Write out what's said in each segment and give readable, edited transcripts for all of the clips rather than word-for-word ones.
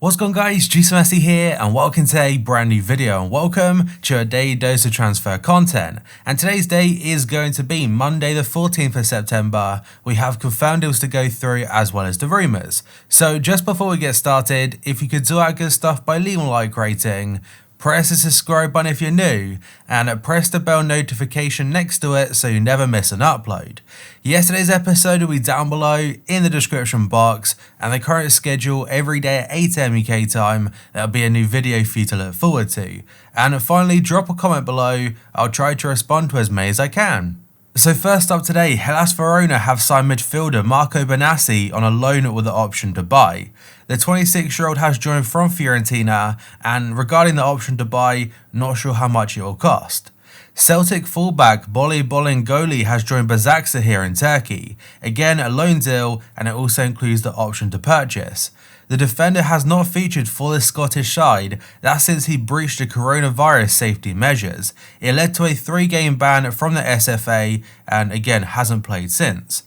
What's going on, guys? Messi here and welcome to a brand new video and welcome to a daily dose of transfer content. And today's day is going to be Monday the 14th of September. We have confirmed deals to go through as well as the rumours. So just before we get started, if you could do our good stuff by leaving a like rating, press the subscribe button if you're new, and press the bell notification next to it so you never miss an upload. Yesterday's episode will be down below in the description box, and the current schedule every day at 8 AM UK time. There'll be a new video for you to look forward to. And finally, drop a comment below. I'll try to respond to as many as I can. So first up today, Hellas Verona have signed midfielder Marco Benassi on a loan with the option to buy. The 26-year-old has joined from Fiorentina, and regarding the option to buy, not sure how much it will cost. Celtic fullback BALE Bolingoli has joined Başakşehir in Turkey. Again, a loan deal, and it also includes the option to purchase. The defender has not featured for the Scottish side, that's since he breached the coronavirus safety measures. It led to a 3-game ban from the SFA, and again hasn't played since.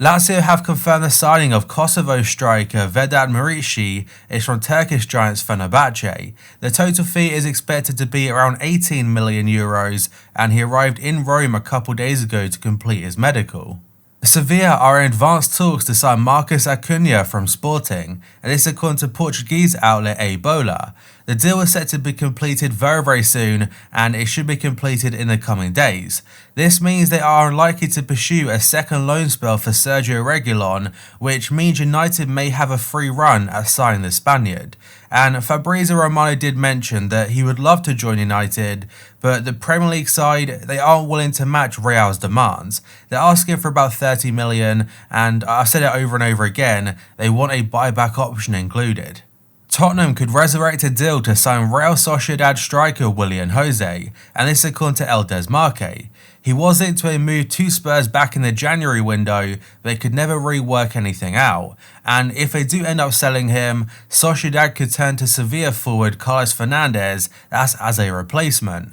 Lazio have confirmed the signing of Kosovo striker Vedat Muriqi is from Turkish giants Fenerbahce. The total fee is expected to be around 18 million euros, and he arrived in Rome a couple days ago to complete his medical. Sevilla are in advanced talks to sign Marcus Acuna from Sporting, and this according to Portuguese outlet Bola. The deal is set to be completed very soon, and it should be completed in the coming days. This means they are unlikely to pursue a second loan spell for Sergio Reguilon, which means United may have a free run at signing the Spaniard. And Fabrizio Romano did mention that he would love to join United, but the Premier League side, they aren't willing to match Real's demands. They're asking for about 30 million, and I've said it over and over again, they want a buyback option included. Tottenham could resurrect a deal to sign Real Sociedad striker Willian Jose, and this according to El Desmarque. He was linked to a move to Spurs back in the January window, but they could never really work anything out. And if they do end up selling him, Sociedad could turn to Sevilla forward Carlos Fernandes as a replacement.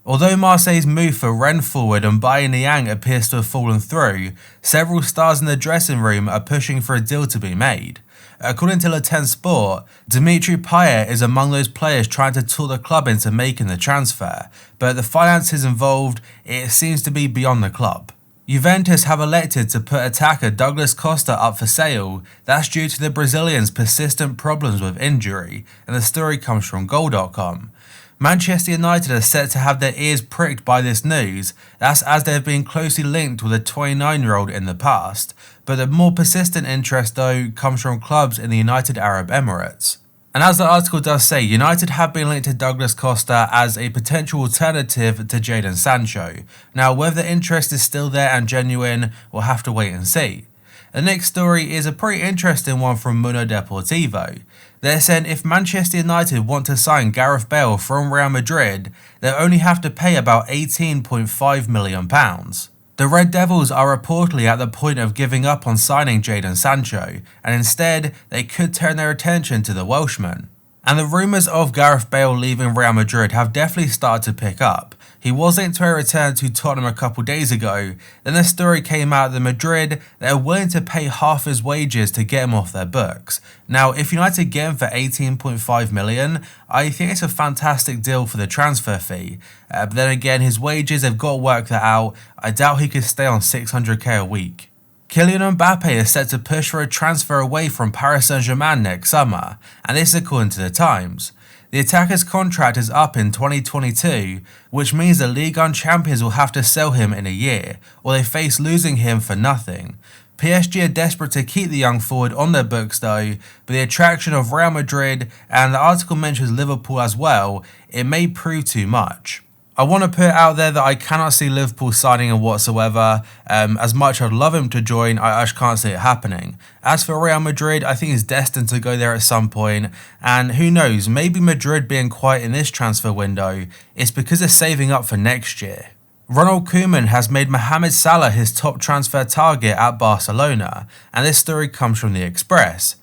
Although Marseille's move for Rennes forward and Baye Niang appears to have fallen through, several stars in the dressing room are pushing for a deal to be made. According to Le 10 Sport, Dimitri Payet is among those players trying to talk the club into making the transfer, but the finances involved, it seems to be beyond the club. Juventus have elected to put attacker Douglas Costa up for sale. That's due to the Brazilian's persistent problems with injury, and the story comes from Goal.com. Manchester United are set to have their ears pricked by this news, that's as they have been closely linked with a 29-year-old in the past, but the more persistent interest though comes from clubs in the United Arab Emirates. And as the article does say, United have been linked to Douglas Costa as a potential alternative to Jadon Sancho. Now whether the interest is still there and genuine, we'll have to wait and see. The next story is a pretty interesting one from Mundo Deportivo. They're saying if Manchester United want to sign Gareth Bale from Real Madrid, they'll only have to pay about £18.5 million. The Red Devils are reportedly at the point of giving up on signing Jadon Sancho, and instead they could turn their attention to the Welshman. And the rumours of Gareth Bale leaving Real Madrid have definitely started to pick up. He was linked to a return to Tottenham a couple days ago, then the story came out that Madrid, they are willing to pay half his wages to get him off their books. Now if United get him for 18.5 million, I think it's a fantastic deal for the transfer fee. But then again, his wages, they've got to work that out. I doubt he could stay on 600k a week. Kylian MBAPPE is set to push for a transfer away from Paris Saint-Germain next summer, and this is according to the Times. The attacker's contract is up in 2022, which means the Ligue 1 champions will have to sell him in a year, or they face losing him for nothing. PSG are desperate to keep the young forward on their books though, but the attraction of Real Madrid, and the article mentions Liverpool as well, it may prove too much. I want to put it out there that I cannot see Liverpool signing him whatsoever. As much as I'd love him to join, I just can't see it happening. As for Real Madrid, I think he's destined to go there at some point, and who knows, maybe Madrid being quiet in this transfer window is because they're saving up for next year. Ronald Koeman has made Mohamed Salah his top transfer target at Barcelona, and this story comes from The Express.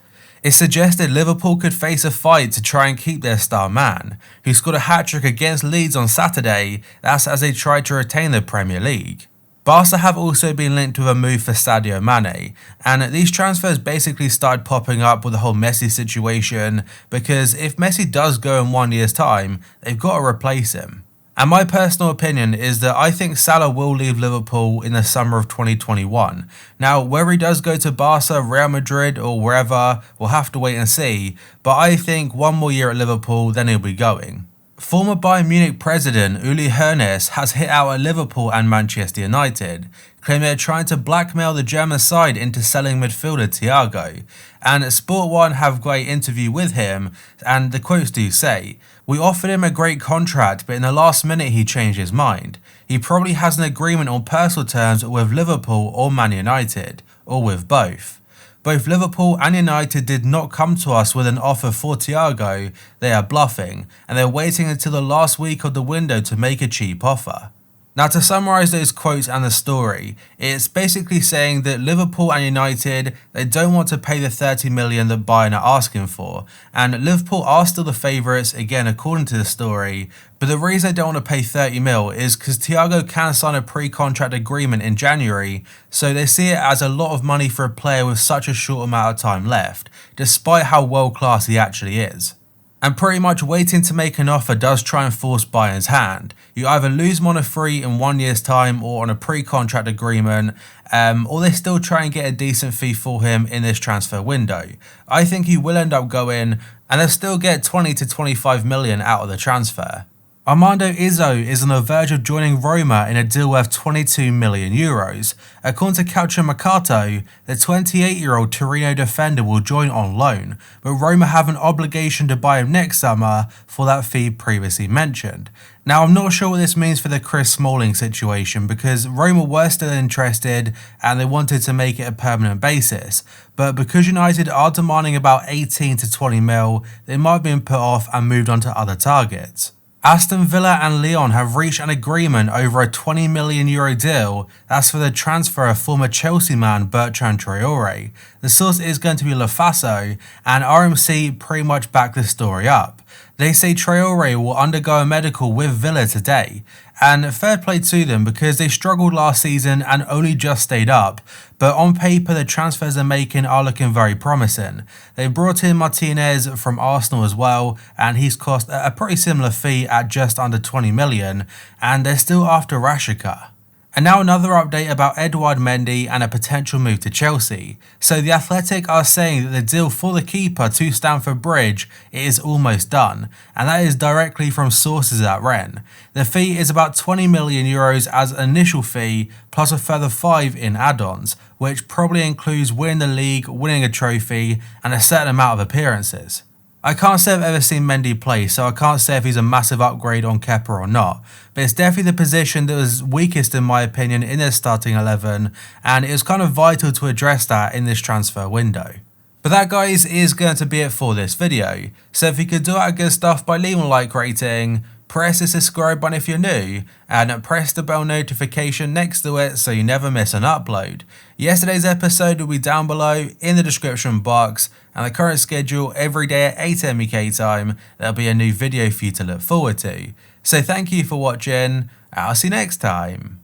It suggested Liverpool could face a fight to try and keep their star man, who scored a hat-trick against Leeds on Saturday, that's as they tried to retain the Premier League. Barca have also been linked with a move for Sadio Mane, and these transfers basically started popping up with the whole Messi situation, because if Messi does go in 1 year's time, they've got to replace him. And my personal opinion is that I think Salah will leave Liverpool in the summer of 2021. Now, whether he does go to Barca, Real Madrid or wherever, we'll have to wait and see, but I think 1 more year at Liverpool, then he'll be going. Former Bayern Munich president Uli Hoeneß has hit out at Liverpool and Manchester United, claiming they're trying to blackmail the German side into selling midfielder THIAGO. And Sport 1 have a great interview with him, and the quotes do say, "We offered him a great contract, but in the last minute he changed his mind. He probably has an agreement on personal terms with Liverpool or Man United, or with both. Both Liverpool and United did not come to us with an offer for THIAGO. They are bluffing, and they're waiting until the last week of the window to make a cheap offer." Now, to summarise those quotes and the story, it's basically saying that Liverpool and United, they don't want to pay the 30 million that Bayern are asking for, and Liverpool are still the favourites, again according to the story, but the reason they don't want to pay 30 mil is because THIAGO can sign a pre-contract agreement in January, so they see it as a lot of money for a player with such a short amount of time left, despite how world class he actually is. And pretty much waiting to make an offer does try and force Bayern's hand. You either lose him on a free in 1 year's time or on a pre-contract agreement, or they still try and get a decent fee for him in this transfer window. I think he will end up going, and they'll still get 20 to 25 million out of the transfer. Armando Izzo is on the verge of joining Roma in a deal worth 22 million euros. According to Calciomercato, the 28-year-old Torino defender will join on loan, but Roma have an obligation to buy him next summer for that fee previously mentioned. Now, I'm not sure what this means for the Chris Smalling situation, because Roma were still interested and they wanted to make it a permanent basis, but because United are demanding about 18 to 20 mil, they might have been put off and moved on to other targets. Aston Villa and Lyon have reached an agreement over a 20 million euro deal. That's for the transfer of former Chelsea man Bertrand Traore. The source is going to be LaFaso, and RMC pretty much back the story up. They say Traore will undergo a medical with Villa today, and fair play to them because they struggled last season and only just stayed up, but on paper the transfers they're making are looking very promising. They brought in Martinez from Arsenal as well, and he's cost a pretty similar fee at just under 20 million, and they're still after Rashica. And now another update about Edouard Mendy and a potential move to Chelsea. So the Athletic are saying that the deal for the keeper to Stamford Bridge is almost done, and that is directly from sources at Rennes. The fee is about 20 million euros as an initial fee, plus a further 5 in add-ons, which probably includes winning the league, winning a trophy, and a certain amount of appearances. I can't say I've ever seen Mendy play, so I can't say if he's a massive upgrade on Kepa or not, but it's definitely the position that was weakest in my opinion in their starting 11, and it was kind of vital to address that in this transfer window. But that, guys, is going to be it for this video, so if you could do out good stuff by leaving a like rating, press the subscribe button if you're new, and press the bell notification next to it so you never miss an upload. Yesterday's episode will be down below in the description box, and the current schedule every day at 8 AM UK time, there'll be a new video for you to look forward to. So thank you for watching, and I'll see you next time.